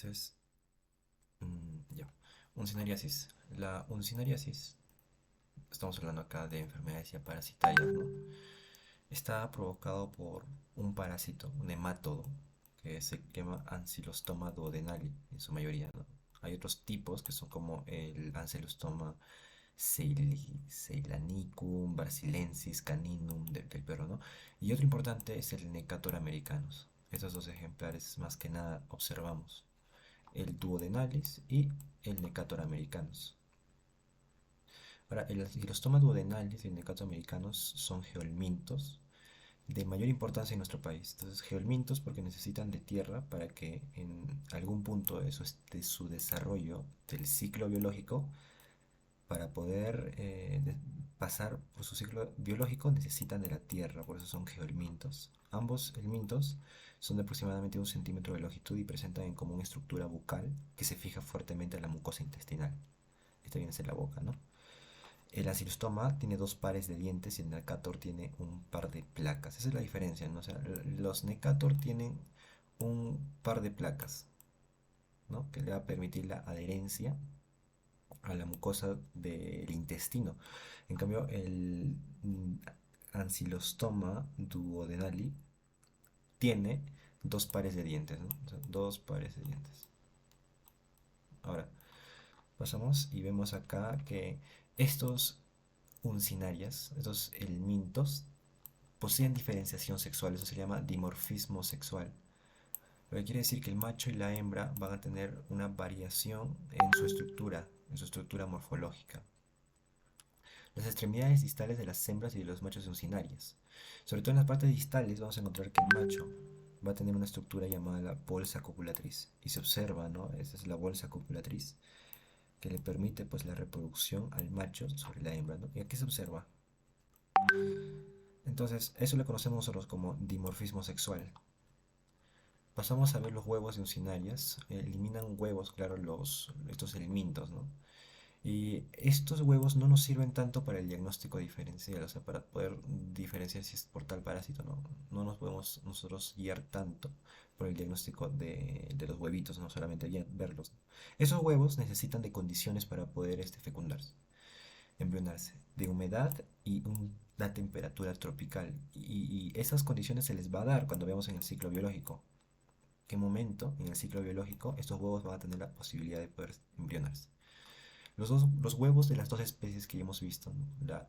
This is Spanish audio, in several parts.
Entonces, ya. Uncinariasis. La uncinariasis, estamos hablando acá de enfermedades ya parasitarias, ¿no? Está provocado por un parásito, un hemátodo, que se llama Ancylostoma duodenali, en su mayoría, ¿no? Hay otros tipos que son como el Ancylostoma ceylanicum, brasilensis, caninum del perro, ¿no? Y otro importante es el Necator americanus. Estos dos ejemplares más que nada observamos, el duodenalis y el Necator americanus. Ahora, el Ancylostoma duodenalis y el Necator americanus son geolmintos de mayor importancia en nuestro país. Entonces, geolmintos porque necesitan de tierra para que en algún punto de su desarrollo del ciclo biológico, para poder pasar por su ciclo biológico, necesitan de la tierra, por eso son geolmintos. Ambos helmintos son de aproximadamente 1 centímetro de longitud y presentan en común estructura bucal que se fija fuertemente a la mucosa intestinal. Esta viene a ser la boca, ¿no? El asilostoma tiene dos pares de dientes y el necator tiene un par de placas. Esa es la diferencia, ¿no? O sea, los necator tienen un par de placas, ¿no? Que le va a permitir la adherencia a la mucosa del intestino. En cambio, el ancylostoma duodenali tiene dos pares de dientes, ¿no? O sea, dos pares de dientes. Ahora, pasamos y vemos acá que estos uncinarias, estos helmintos, poseen diferenciación sexual, eso se llama dimorfismo sexual. Lo que quiere decir que el macho y la hembra van a tener una variación en su estructura morfológica. Las extremidades distales de las hembras y de los machos son uncinarias. Sobre todo en las partes distales vamos a encontrar que el macho va a tener una estructura llamada la bolsa copulatriz. Y se observa, ¿no? Esa es la bolsa copulatriz que le permite pues la reproducción al macho sobre la hembra, ¿no? Y aquí se observa. Entonces, eso le conocemos nosotros como dimorfismo sexual. Pasamos a ver los huevos de uncinarias. Eliminan huevos, claro, estos helmintos, ¿no? Y estos huevos no nos sirven tanto para el diagnóstico diferencial, o sea, para poder diferenciar si es por tal parásito, no, no nos podemos nosotros guiar tanto por el diagnóstico de los huevitos, no solamente verlos. Esos huevos necesitan de condiciones para poder fecundarse, embrionarse, de humedad y una temperatura tropical. Y esas condiciones se les va a dar cuando veamos en el ciclo biológico. ¿Qué momento en el ciclo biológico estos huevos van a tener la posibilidad de poder embrionarse? Los huevos de las dos especies que ya hemos visto, ¿no? La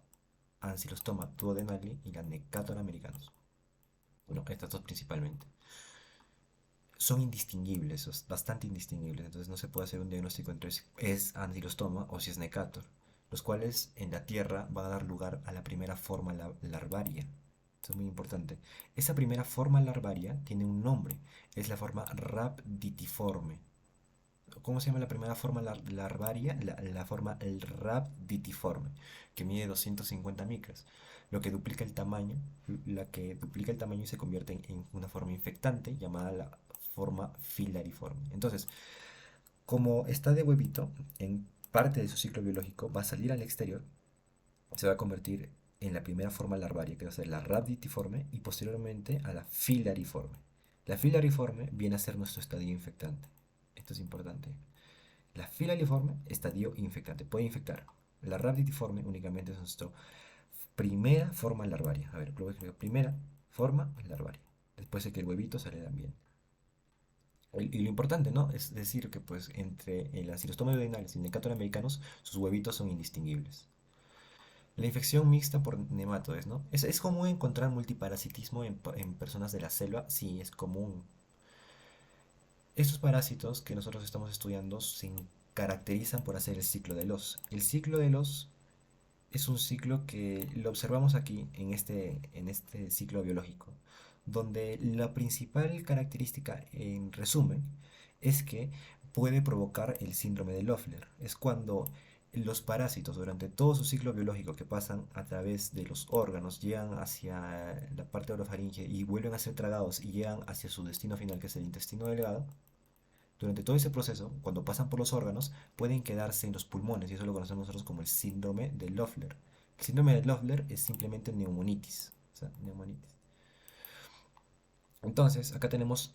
Ancylostoma duodenale y la Necator americanus. Bueno, estas dos principalmente. Son indistinguibles, bastante indistinguibles, entonces no se puede hacer un diagnóstico entre si es Ancylostoma o si es Necator, los cuales en la Tierra van a dar lugar a la primera forma larvaria. Esto es muy importante. Esa primera forma larvaria tiene un nombre, es la forma rhabditiforme. ¿Cómo se llama la primera forma larvaria? La forma el rhabditiforme, que mide 250 micras, lo que duplica el tamaño, la que duplica el tamaño y se convierte en una forma infectante llamada la forma filariforme. Entonces, como está de huevito, en parte de su ciclo biológico va a salir al exterior, se va a convertir en la primera forma larvaria, que va a ser la rhabditiforme, y posteriormente a la filariforme. La filariforme viene a ser nuestro estadio infectante. Esto es importante. La filariforme, estadio infectante, puede infectar. La rhabditiforme únicamente es nuestra primera forma larvaria. A ver, lo voy a escribir. Primera forma larvaria. Después de que el huevito sale también. Y lo importante, ¿no? Es decir que pues entre el Ancylostoma duodenalis y el Necator americanus, sus huevitos son indistinguibles. La infección mixta por nematodes, ¿no? Es común encontrar multiparasitismo en personas de la selva, sí, es común. Estos parásitos que nosotros estamos estudiando se caracterizan por hacer el ciclo de los. El ciclo de los es un ciclo que lo observamos aquí en este ciclo biológico, donde la principal característica, en resumen, es que puede provocar el síndrome de Loeffler. Es cuando los parásitos durante todo su ciclo biológico que pasan a través de los órganos, llegan hacia la parte orofaringe y vuelven a ser tragados y llegan hacia su destino final, que es el intestino delgado. Durante todo ese proceso, cuando pasan por los órganos, pueden quedarse en los pulmones y eso lo conocemos nosotros como el síndrome de Loeffler. El síndrome de Loeffler es simplemente neumonitis. O sea, neumonitis. Entonces, acá tenemos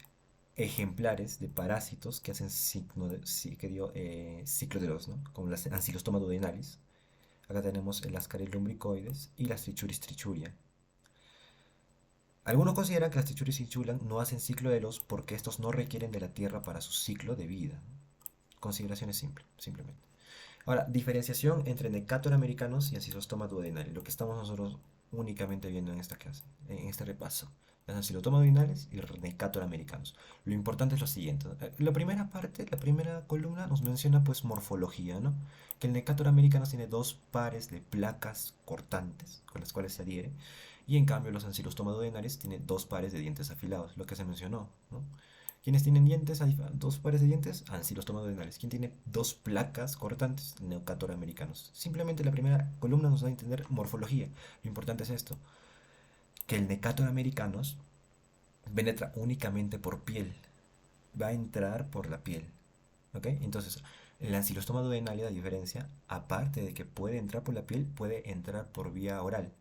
ejemplares de parásitos que hacen ciclo de los, ¿no? Como las Ancylostoma duodenalis. Acá tenemos el Ascaris lumbricoides y las Trichuris trichuria. Algunos consideran que las Trichuris trichulan no hacen ciclo de los porque estos no requieren de la tierra para su ciclo de vida. Consideraciones simples, simplemente. Ahora, diferenciación entre Necator americanos y Ancylostoma duodenale, lo que estamos nosotros únicamente viendo en esta clase, en este repaso. Las Ancylostoma duodenales y Necator americanos. Lo importante es lo siguiente. La primera parte, la primera columna nos menciona pues morfología, ¿no? Que el Necator americanos tiene dos pares de placas cortantes con las cuales se adhiere y en cambio los Ancylostoma duodenales tienen dos pares de dientes afilados, lo que se mencionó, ¿no? ¿Quiénes tienen dientes? Hay dos pares de dientes, Ancylostoma duodenales. ¿Quién tiene dos placas cortantes? Neocator americanos. Simplemente la primera columna nos da a entender morfología. Lo importante es esto, que el Necator americanos penetra únicamente por piel. Va a entrar por la piel. ¿Ok? Entonces, el Ancylostoma duodenale, la diferencia, aparte de que puede entrar por la piel, puede entrar por vía oral.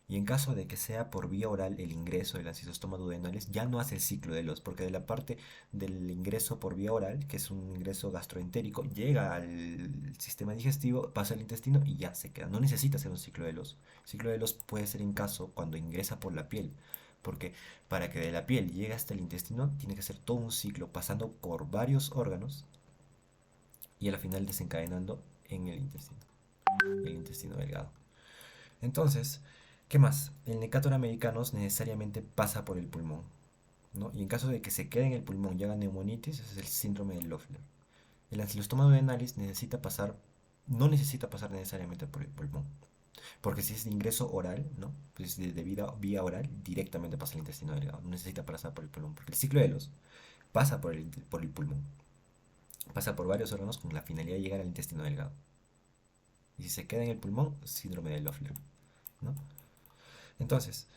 Y en caso de que sea por vía oral el ingreso del ancistoma duodenales, ya no hace el ciclo de los, porque de la parte del ingreso por vía oral, que es un ingreso gastroentérico, llega al sistema digestivo, pasa al intestino y ya se queda. No necesita hacer un ciclo de los. El ciclo de los puede ser en caso cuando ingresa por la piel, porque para que de la piel llegue hasta el intestino, tiene que ser todo un ciclo, pasando por varios órganos y a la final desencadenando en el intestino delgado. Entonces, ¿qué más? El Necator americanos necesariamente pasa por el pulmón, ¿no? Y en caso de que se quede en el pulmón y haga neumonitis, ese es el síndrome de Loeffler. El ancilostoma duodenalis no necesita pasar necesariamente por el pulmón, porque si es de ingreso oral, ¿no? Pues de vía oral, directamente pasa al intestino delgado, no necesita pasar por el pulmón, porque el ciclo de los pasa por el pulmón, pasa por varios órganos con la finalidad de llegar al intestino delgado. Y si se queda en el pulmón, síndrome de Loeffler, ¿no? Entonces,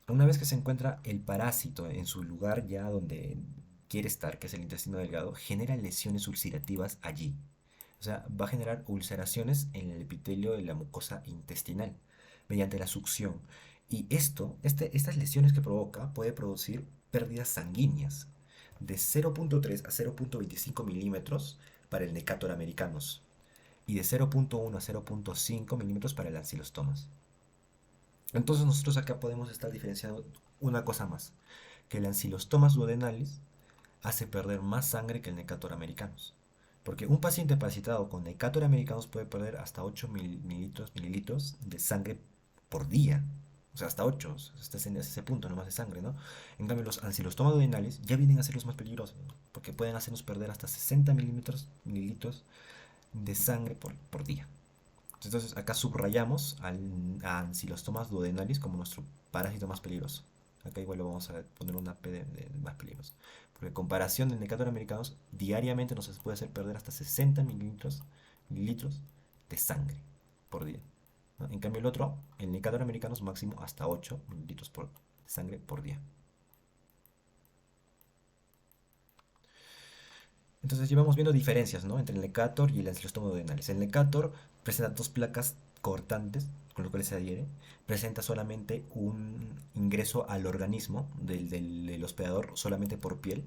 una vez que se encuentra el parásito en su lugar ya donde quiere estar, que es el intestino delgado, genera lesiones ulcerativas allí. O sea, va a generar ulceraciones en el epitelio de la mucosa intestinal mediante la succión. Y estas lesiones que provoca puede producir pérdidas sanguíneas de 0.3 a 0.25 milímetros para el Necator americanos y de 0.1 a 0.5 milímetros para el Ancylostomos. Entonces nosotros acá podemos estar diferenciando una cosa más, que el Ancylostomos duodenalis hace perder más sangre que el Necator americanus. Porque un paciente parasitado con Necator americanus puede perder hasta 8 mililitros de sangre por día. O sea, hasta 8, hasta ese punto nomás de sangre, ¿no? En cambio, los Ancylostoma duodenales ya vienen a ser los más peligrosos, ¿no? Porque pueden hacernos perder hasta 60 mililitros de sangre por día. Entonces acá subrayamos a Ancylostomos duodenalis como nuestro parásito más peligroso. Acá igual lo vamos a poner una P de más peligroso. Porque en comparación del Necator americanos, diariamente nos puede hacer perder hasta 60 mililitros de sangre por día, ¿no? En cambio el otro, el Necator americanos, máximo hasta 8 mililitros de sangre por día. Entonces llevamos viendo diferencias, ¿no? Entre el Necator y el Ancylostoma duodenalis. El Necator presenta dos placas cortantes, con lo cual se adhiere. Presenta solamente un ingreso al organismo del hospedador solamente por piel.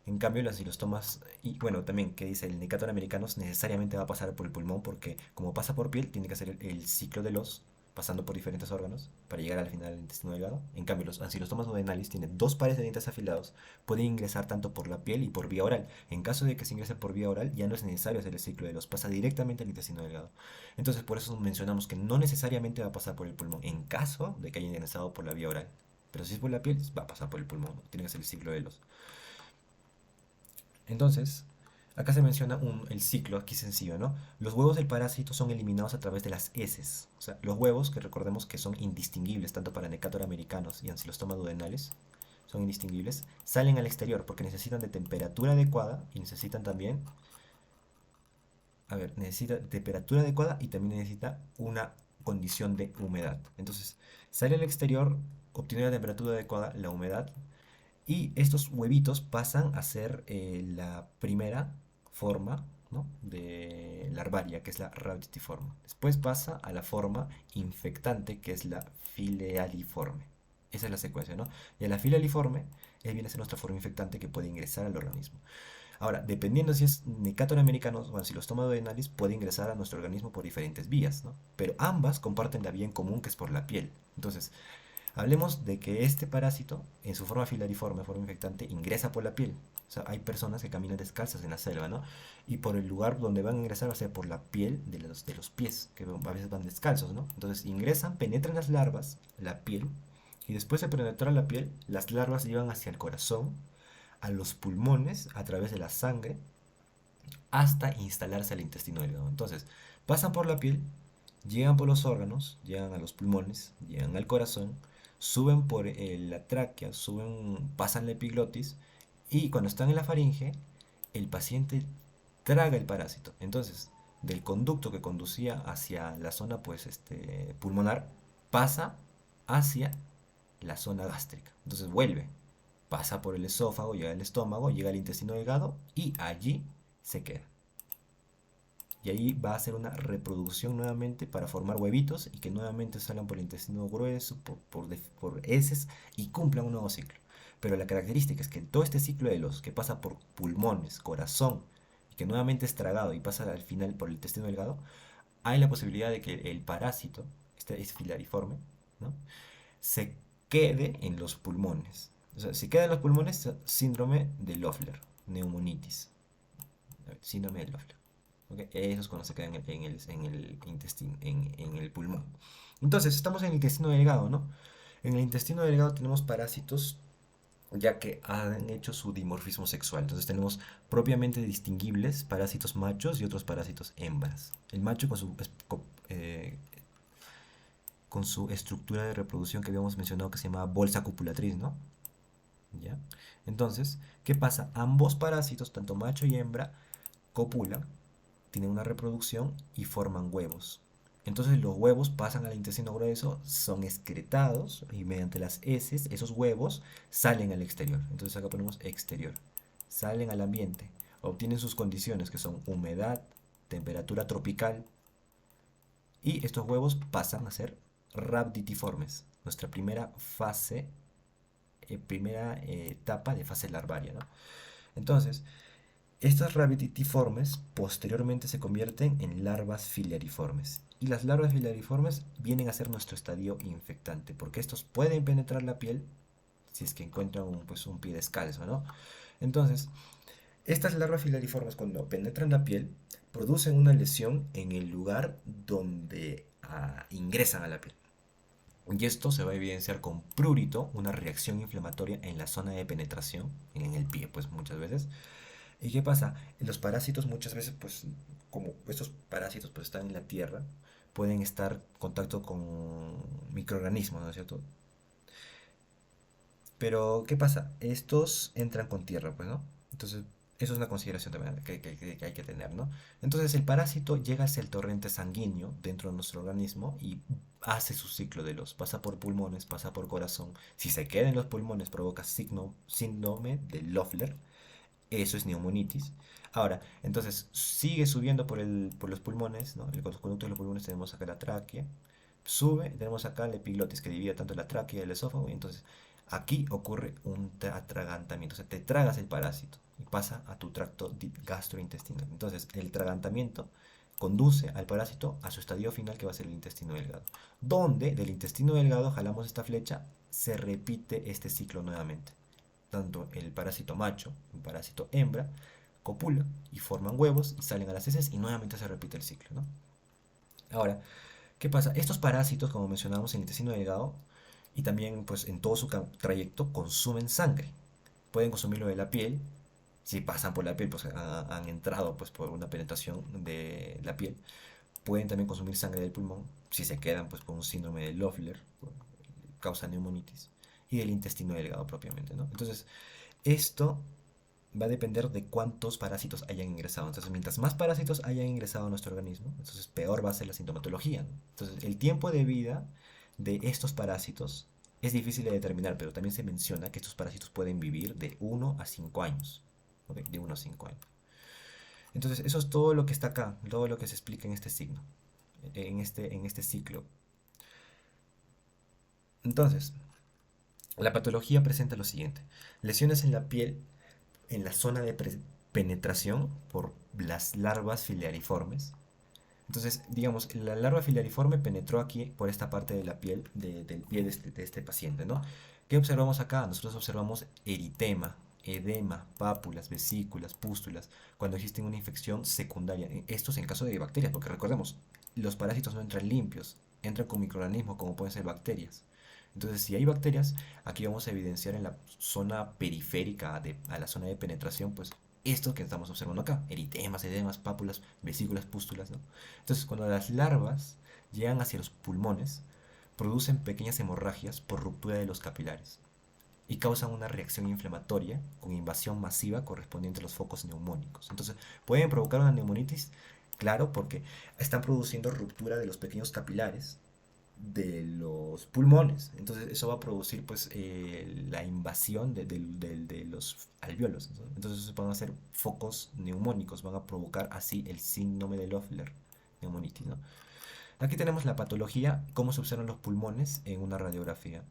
En cambio, las ancilostomas, y bueno, también que dice el Necator americanos, necesariamente va a pasar por el pulmón porque como pasa por piel, tiene que hacer el ciclo de los, pasando por diferentes órganos para llegar al final del intestino delgado. En cambio, los ancilostomas duodenales tienen dos pares de dientes afilados, pueden ingresar tanto por la piel y por vía oral. En caso de que se ingrese por vía oral, ya no es necesario hacer el ciclo de los, pasa directamente al intestino delgado. Entonces, por eso mencionamos que no necesariamente va a pasar por el pulmón, en caso de que haya ingresado por la vía oral. Pero si es por la piel, va a pasar por el pulmón, ¿no? Tiene que hacer el ciclo de los. Entonces, acá se menciona el ciclo aquí sencillo, ¿no? Los huevos del parásito son eliminados a través de las heces. O sea, los huevos, que recordemos que son indistinguibles tanto para Necator americanos y Ancylostoma duodenales, son indistinguibles, salen al exterior porque necesitan de temperatura adecuada y necesitan también, necesita temperatura adecuada y también necesita una condición de humedad. Entonces, sale al exterior, obtiene la temperatura adecuada, la humedad, y estos huevitos pasan a ser la primera forma, ¿no? De larvaria, que es la rabitiforme. Después pasa a la forma infectante, que es la filialiforme. Esa es la secuencia, ¿no? Y a la filialiforme viene a ser nuestra forma infectante que puede ingresar al organismo. Ahora, dependiendo si es Necator americanos, bueno, si los toma duodenales, puede ingresar a nuestro organismo por diferentes vías, ¿no? Pero ambas comparten la vía en común que es por la piel. Entonces, hablemos de que este parásito, en su forma filariforme, forma infectante, ingresa por la piel. O sea, hay personas que caminan descalzas en la selva, ¿no? Y por el lugar donde van a ingresar va a ser por la piel de los pies, que a veces van descalzos, ¿no? Entonces ingresan, penetran las larvas, la piel, y después de penetrar la piel, las larvas llevan hacia el corazón, a los pulmones, a través de la sangre, hasta instalarse al intestino delgado. Entonces, pasan por la piel, llegan por los órganos, llegan a los pulmones, llegan al corazón, suben por la tráquea, suben, pasan la epiglotis y cuando están en la faringe, el paciente traga el parásito. Entonces, del conducto que conducía hacia la zona pues, pulmonar, pasa hacia la zona gástrica. Entonces vuelve, pasa por el esófago, llega al estómago, llega al intestino delgado y allí se queda. Y ahí va a hacer una reproducción nuevamente para formar huevitos y que nuevamente salgan por el intestino grueso, por heces y cumplan un nuevo ciclo. Pero la característica es que todo este ciclo de los que pasa por pulmones, corazón, y que nuevamente es tragado y pasa al final por el intestino delgado, hay la posibilidad de que el parásito, este es filariforme, ¿no? Se quede en los pulmones. O sea, si queda en los pulmones, síndrome de Loeffler, neumonitis. Síndrome de Loeffler. ¿Okay? Eso es cuando se queda en el intestino, en el pulmón. Entonces, estamos en el intestino delgado, ¿no? En el intestino delgado tenemos parásitos ya que han hecho su dimorfismo sexual. Entonces tenemos propiamente distinguibles parásitos machos y otros parásitos hembras. El macho eh, con su estructura de reproducción que habíamos mencionado que se llama bolsa copulatriz, ¿no? ¿Ya? Entonces, ¿qué pasa? Ambos parásitos, tanto macho y hembra, copulan, tienen una reproducción y forman huevos. Entonces los huevos pasan al intestino grueso, son excretados y mediante las heces, esos huevos salen al exterior. Entonces acá ponemos exterior. Salen al ambiente, obtienen sus condiciones que son humedad, temperatura tropical y estos huevos pasan a ser rhabditiformes. Nuestra primera fase, primera etapa de fase larvaria, ¿no? Entonces, estas rhabditiformes posteriormente se convierten en larvas filariformes. Y las larvas filariformes vienen a ser nuestro estadio infectante, porque estos pueden penetrar la piel si es que encuentran pues, un pie descalzo, ¿no? Entonces, estas larvas filariformes cuando penetran la piel producen una lesión en el lugar donde ingresan a la piel. Y esto se va a evidenciar con prurito, una reacción inflamatoria en la zona de penetración, en el pie, pues muchas veces. ¿Y qué pasa? Los parásitos muchas veces, pues, como estos parásitos pues están en la tierra, pueden estar en contacto con microorganismos, ¿no es cierto? Pero, ¿qué pasa? Estos entran con tierra, pues, ¿no? Entonces, eso es una consideración también que hay que tener, ¿no? Entonces, el parásito llega hacia el torrente sanguíneo dentro de nuestro organismo y hace su ciclo de los, pasa por pulmones, pasa por corazón. Si se queda en los pulmones, provoca síndrome de Loeffler. Eso es neumonitis. Ahora, entonces sigue subiendo por los pulmones, ¿no? El conducto de los pulmones tenemos acá la tráquea. Sube, tenemos acá la epiglotis que divide tanto la tráquea y el esófago. Y entonces aquí ocurre un atragantamiento. O sea, te tragas el parásito y pasa a tu tracto gastrointestinal. Entonces, el atragantamiento conduce al parásito a su estadio final que va a ser el intestino delgado. Donde del intestino delgado jalamos esta flecha, se repite este ciclo nuevamente tanto el parásito macho, el parásito hembra, copula y forman huevos y salen a las heces y nuevamente se repite el ciclo, ¿no? Ahora, ¿qué pasa? Estos parásitos, como mencionamos en el intestino delgado y también pues en todo su trayecto consumen sangre. Pueden consumirlo de la piel, si pasan por la piel, pues han entrado pues por una penetración de la piel. Pueden también consumir sangre del pulmón, si se quedan pues por un síndrome de Loeffler, causa neumonitis, y del intestino delgado propiamente, ¿no? Entonces, esto va a depender de cuántos parásitos hayan ingresado. Entonces, mientras más parásitos hayan ingresado a nuestro organismo, entonces peor va a ser la sintomatología, ¿no? Entonces, el tiempo de vida de estos parásitos es difícil de determinar, pero también se menciona que estos parásitos pueden vivir de 1 a 5 años. ¿Ok? De 1 a 5 años. Entonces, eso es todo lo que está acá, todo lo que se explica en este signo, en este ciclo. Entonces, La patología presenta lo siguiente: lesiones en la piel en la zona de penetración por las larvas filiariformes. Entonces, digamos, la larva filariforme penetró aquí por esta parte de la piel, del pie de este paciente, ¿no? ¿Qué observamos acá? Nosotros observamos eritema, edema, pápulas, vesículas, pústulas, cuando existe una infección secundaria. Esto es en caso de bacterias, porque recordemos, los parásitos no entran limpios, entran con microorganismos como pueden ser bacterias. Entonces, si hay bacterias, aquí vamos a evidenciar en la zona periférica a la zona de penetración, pues esto que estamos observando acá: eritemas, edemas, pápulas, vesículas, pústulas, ¿no? Entonces, cuando las larvas llegan hacia los pulmones, producen pequeñas hemorragias por ruptura de los capilares y causan una reacción inflamatoria con invasión masiva correspondiente a los focos neumónicos. Entonces, pueden provocar una neumonitis, claro, porque están produciendo ruptura de los pequeños capilares de los pulmones. Entonces eso va a producir pues la invasión de los alvéolos, ¿no? Entonces van a ser focos neumónicos, van a provocar así el síndrome de Loeffler, neumonitis, ¿no? Aquí tenemos la patología, cómo se observan los pulmones en una radiografía.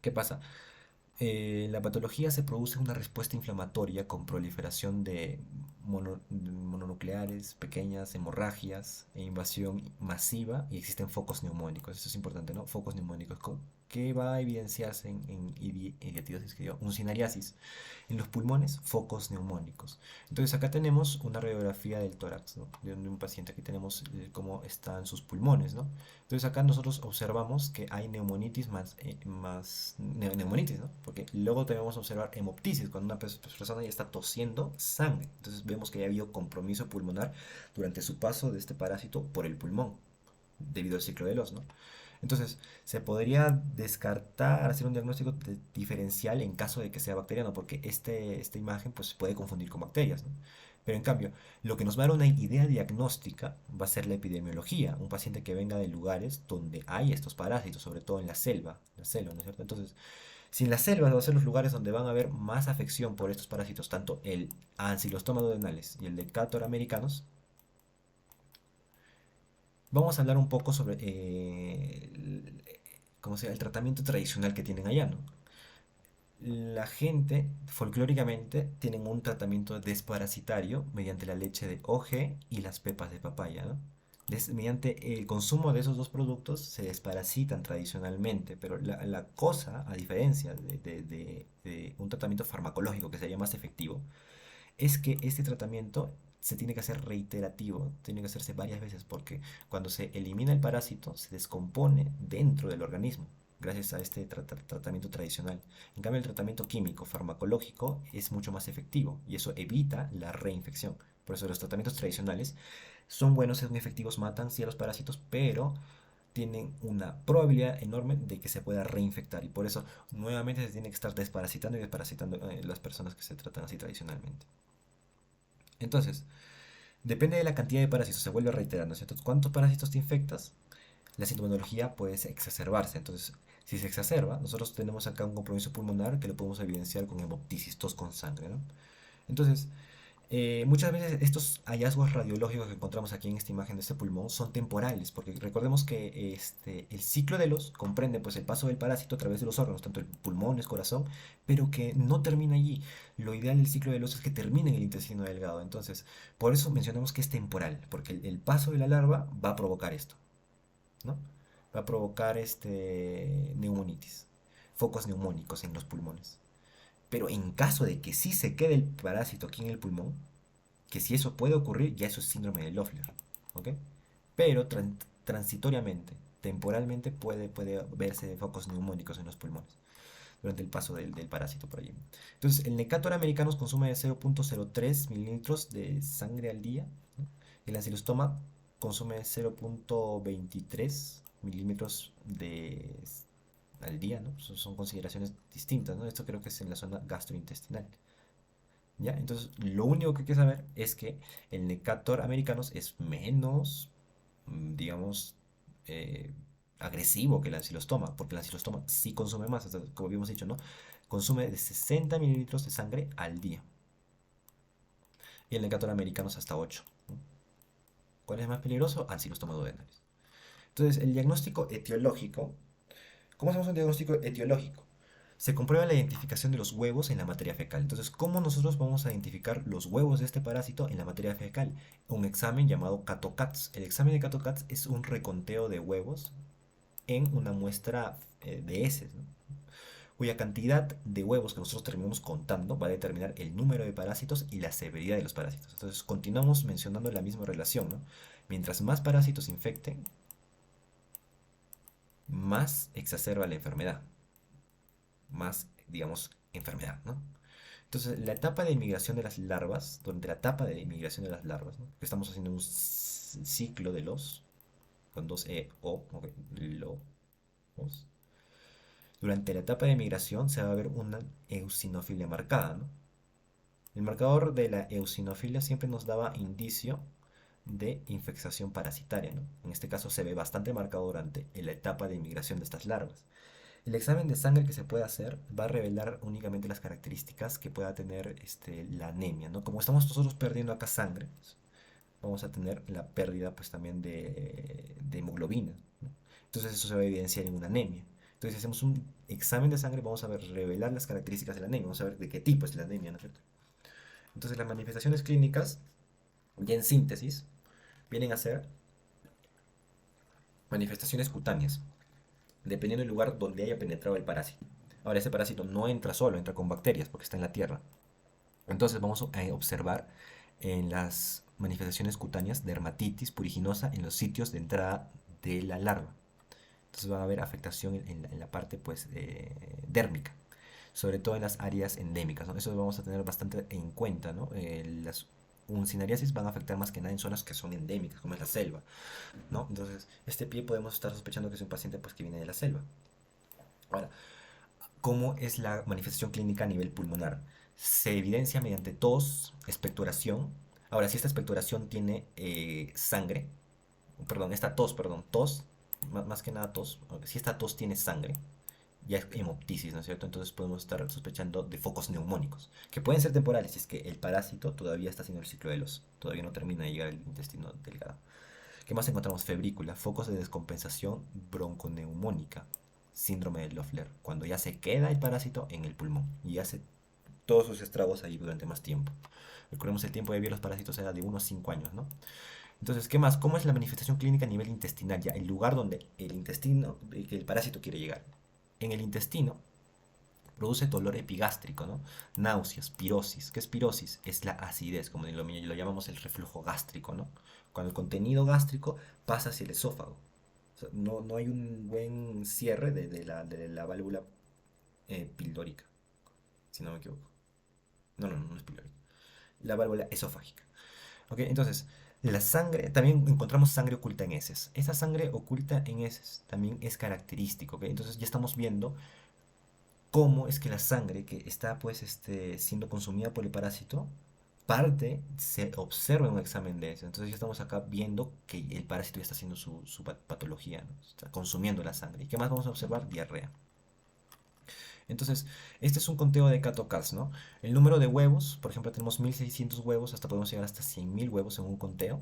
¿Qué pasa? La patología se produce una respuesta inflamatoria con proliferación de mononucleares, pequeñas hemorragias e invasión masiva, y existen focos neumónicos. Eso es importante, ¿no? Focos neumónicos. ¿Qué va a evidenciarse en idiotiosis, que digo, uncinariasis? En los pulmones, focos neumónicos. Entonces acá tenemos una radiografía del tórax, ¿no? De un paciente. Aquí tenemos cómo están sus pulmones, ¿no? Entonces acá nosotros observamos que hay neumonitis neumonitis, ¿no? Porque luego debemos observar hemoptisis, cuando una persona ya está tosiendo sangre. Entonces vemos que ya ha habido compromiso pulmonar durante su paso de este parásito por el pulmón, debido al ciclo de Los, ¿no? Entonces, se podría descartar, hacer un diagnóstico diferencial en caso de que sea bacteriano, porque esta imagen pues, se puede confundir con bacterias, ¿no? Pero en cambio, lo que nos va a dar una idea diagnóstica va a ser la epidemiología, un paciente que venga de lugares donde hay estos parásitos, sobre todo en la selva, ¿no es cierto? Entonces, si en la selva va a ser los lugares donde van a haber más afección por estos parásitos, tanto el Ancylostoma duodenales y el Decator americanos, vamos a hablar un poco sobre ¿cómo se llama? El tratamiento tradicional que tienen allá, ¿no? La gente, folclóricamente, tienen un tratamiento desparasitario mediante la leche de OG y las pepas de papaya, ¿no? Mediante el consumo de esos dos productos se desparasitan tradicionalmente, pero la cosa, a diferencia de un tratamiento farmacológico que sería más efectivo, es que este tratamiento se tiene que hacer reiterativo, tiene que hacerse varias veces, porque cuando se elimina el parásito se descompone dentro del organismo gracias a este tratamiento tradicional. En cambio, el tratamiento químico farmacológico es mucho más efectivo y eso evita la reinfección. Por eso los tratamientos tradicionales son buenos, son efectivos, matan sí a los parásitos, pero tienen una probabilidad enorme de que se pueda reinfectar, y por eso nuevamente se tiene que estar desparasitando y desparasitando las personas que se tratan así tradicionalmente. Entonces, depende de la cantidad de parásitos, se vuelve reiterando, ¿cierto? ¿Cuántos parásitos te infectas? La sintomatología puede exacerbarse. Entonces, si se exacerba, nosotros tenemos acá un compromiso pulmonar que lo podemos evidenciar con hemoptisis, tos con sangre, ¿no? Entonces, muchas veces estos hallazgos radiológicos que encontramos aquí en esta imagen de este pulmón son temporales, porque recordemos que el ciclo de los comprende pues el paso del parásito a través de los órganos, tanto el pulmón, el corazón, pero que no termina allí. Lo ideal del ciclo de los es que termine en el intestino delgado. Entonces, por eso mencionamos que es temporal, porque el paso de la larva va a provocar esto, ¿no? Va a provocar neumonitis, focos neumónicos en los pulmones. Pero en caso de que sí se quede el parásito aquí en el pulmón, que si eso puede ocurrir, ya eso es síndrome de Loeffler, ¿ok? Pero transitoriamente, temporalmente puede verse focos neumónicos en los pulmones durante el paso del parásito por allí. Entonces, el Necator americanos consume de 0.03 mililitros de sangre al día, ¿no? El ancilostoma consume 0.23 milímetros al día, ¿no? Son consideraciones distintas, ¿no? Esto creo que es en la zona gastrointestinal. ¿Ya? Entonces, lo único que hay que saber es que el Necator americanos es menos, digamos, eh, agresivo que el ancilostoma, porque el ancilostoma sí consume más, como habíamos dicho, ¿no? Consume de 60 mililitros de sangre al día. Y el Necator americanos hasta 8, ¿no? ¿Cuál es más peligroso? Ancilostoma duodenales. Entonces, el diagnóstico etiológico. ¿Cómo hacemos un diagnóstico etiológico? Se comprueba la identificación de los huevos en la materia fecal. Entonces, ¿cómo nosotros vamos a identificar los huevos de este parásito en la materia fecal? Un examen llamado CATO-CATS. El examen de CATO-CATS es un reconteo de huevos en una muestra de heces, ¿no? Cuya cantidad de huevos que nosotros terminamos contando va a determinar el número de parásitos y la severidad de los parásitos. Entonces, continuamos mencionando la misma relación, ¿no? Mientras más parásitos infecten, más exacerba la enfermedad, más, digamos, enfermedad, ¿no? Entonces, la etapa de migración de las larvas, durante la etapa de migración de las larvas, ¿no? Que estamos haciendo un ciclo de los, con dos o, ok, los. Durante la etapa de migración se va a ver una eosinofilia marcada, ¿no? El marcador de la eosinofilia siempre nos daba indicio de infección parasitaria, ¿no? En este caso se ve bastante marcado durante la etapa de migración de estas larvas. El examen de sangre que se puede hacer va a revelar únicamente las características que pueda tener la anemia, ¿no? Como estamos nosotros perdiendo acá sangre, pues, vamos a tener la pérdida pues también de hemoglobina, ¿no? Entonces eso se va a evidenciar en una anemia. Entonces si hacemos un examen de sangre vamos a ver, revelar las características de la anemia, vamos a ver de qué tipo es la anemia, ¿no es cierto? Entonces las manifestaciones clínicas, ya en síntesis, vienen a ser manifestaciones cutáneas, dependiendo del lugar donde haya penetrado el parásito. Ahora, ese parásito no entra solo, entra con bacterias porque está en la tierra. Entonces vamos a observar en las manifestaciones cutáneas dermatitis puriginosa en los sitios de entrada de la larva. Entonces va a haber afectación en la parte pues, dérmica, sobre todo en las áreas endémicas, ¿no? Eso lo vamos a tener bastante en cuenta, ¿no? Las uncinariasis van a afectar más que nada en zonas que son endémicas, como es la selva, ¿no? Entonces, este pie podemos estar sospechando que es un paciente pues, que viene de la selva. Ahora, ¿cómo es la manifestación clínica a nivel pulmonar? Se evidencia mediante tos, expectoración. Ahora, si esta expectoración tiene sangre, perdón, esta tos, perdón, tos, más que nada tos, si esta tos tiene sangre, ya es hemoptisis, ¿no es cierto? Entonces podemos estar sospechando de focos neumónicos, que pueden ser temporales si es que el parásito todavía está haciendo el ciclo de los, todavía no termina de llegar al intestino delgado. ¿Qué más encontramos? Febrícula, focos de descompensación bronconeumónica, síndrome de Loeffler, cuando ya se queda el parásito en el pulmón y hace todos sus estragos ahí durante más tiempo. Recordemos el tiempo de vida de los parásitos era de unos 5 años, ¿no? Entonces, ¿qué más? ¿Cómo es la manifestación clínica a nivel intestinal? Ya, el lugar donde el intestino, que el parásito quiere llegar. En el intestino produce dolor epigástrico, ¿no? Náuseas, pirosis. ¿Qué es pirosis? Es la acidez, como lo llamamos el reflujo gástrico, ¿no? Cuando el contenido gástrico pasa hacia el esófago. O sea, no hay un buen cierre de la válvula pildórica, si no me equivoco. No es pildórica. La válvula esofágica. ¿Ok? Entonces, la sangre, también encontramos sangre oculta en heces. Esa sangre oculta en heces también es característico, ¿ok? Entonces ya estamos viendo cómo es que la sangre que está pues siendo consumida por el parásito, parte se observa en un examen de heces. Entonces ya estamos acá viendo que el parásito ya está haciendo su patología, ¿no? Está consumiendo la sangre. ¿Y qué más vamos a observar? Diarrea. Entonces, este es un conteo de CATO-CAS, ¿no? El número de huevos, por ejemplo, tenemos 1600 huevos, hasta podemos llegar hasta 100.000 huevos en un conteo.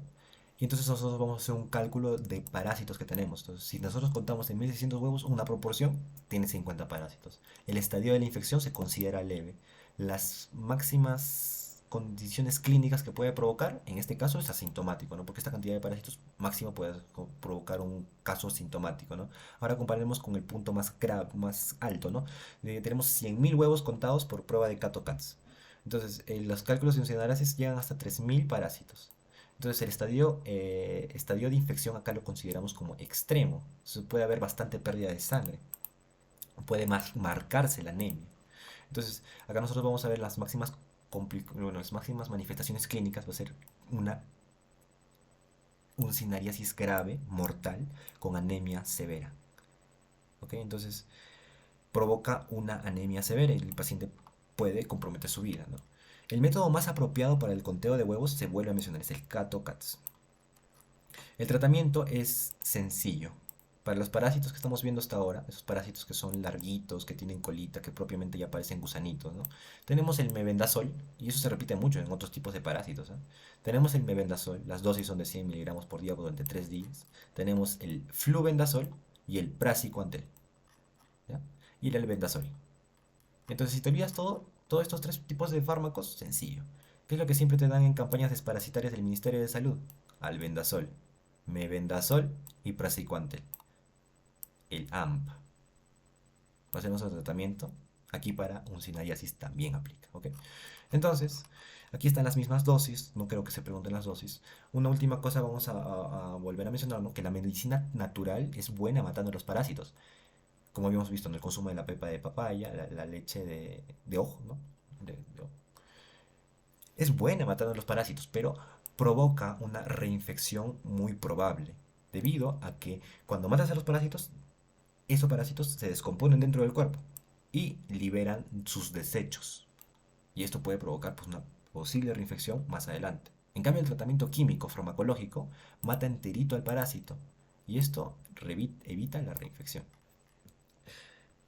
Y entonces nosotros vamos a hacer un cálculo de parásitos que tenemos. Entonces, si nosotros contamos en 1600 huevos, una proporción tiene 50 parásitos. El estadio de la infección se considera leve. Las máximas condiciones clínicas que puede provocar, en este caso es asintomático, ¿no? Porque esta cantidad de parásitos máximo puede provocar un caso sintomático, ¿no? Ahora comparemos con el punto más grave, más alto, ¿no? Tenemos 100.000 huevos contados por prueba de CATO-CATS. Entonces, los cálculos funcionales llegan hasta 3.000 parásitos. Entonces, el estadio de infección acá lo consideramos como extremo. Entonces, puede haber bastante pérdida de sangre. Puede marcarse la anemia. Entonces, acá nosotros vamos a ver las máximas manifestaciones clínicas. Va a ser una uncinariasis grave, mortal, con anemia severa. ¿Ok? Entonces, provoca una anemia severa y el paciente puede comprometer su vida, ¿no? El método más apropiado para el conteo de huevos se vuelve a mencionar, es el CATO-CATS. El tratamiento es sencillo. Para los parásitos que estamos viendo hasta ahora, esos parásitos que son larguitos, que tienen colita, que propiamente ya parecen gusanitos, ¿no? Tenemos el mebendazol, y eso se repite mucho en otros tipos de parásitos, ¿eh? Tenemos el mebendazol, las dosis son de 100 miligramos por día durante 3 días. Tenemos el flubendazol y el praziquantel, ¿ya? Y el albendazol. Entonces, si te olvidas todos estos tres tipos de fármacos, sencillo. ¿Qué es lo que siempre te dan en campañas desparasitarias del Ministerio de Salud? Albendazol, mebendazol y praziquantel. El AMP. Hacemos otro tratamiento. Aquí para un sinariasis también aplica, ¿ok? Entonces, aquí están las mismas dosis, no creo que se pregunten las dosis. Una última cosa vamos a volver a mencionar, ¿no? Que la medicina natural es buena matando los parásitos, como habíamos visto en el consumo de la pepa de papaya, la leche de ojo, ¿no? De ojo. Es buena matando los parásitos, pero provoca una reinfección muy probable, debido a que cuando matas a los parásitos, esos parásitos se descomponen dentro del cuerpo y liberan sus desechos. Y esto puede provocar pues, una posible reinfección más adelante. En cambio, el tratamiento químico farmacológico mata enterito al parásito y esto evita la reinfección.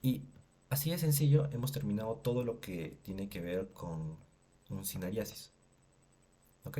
Y así de sencillo hemos terminado todo lo que tiene que ver con un sinariasis. ¿Ok?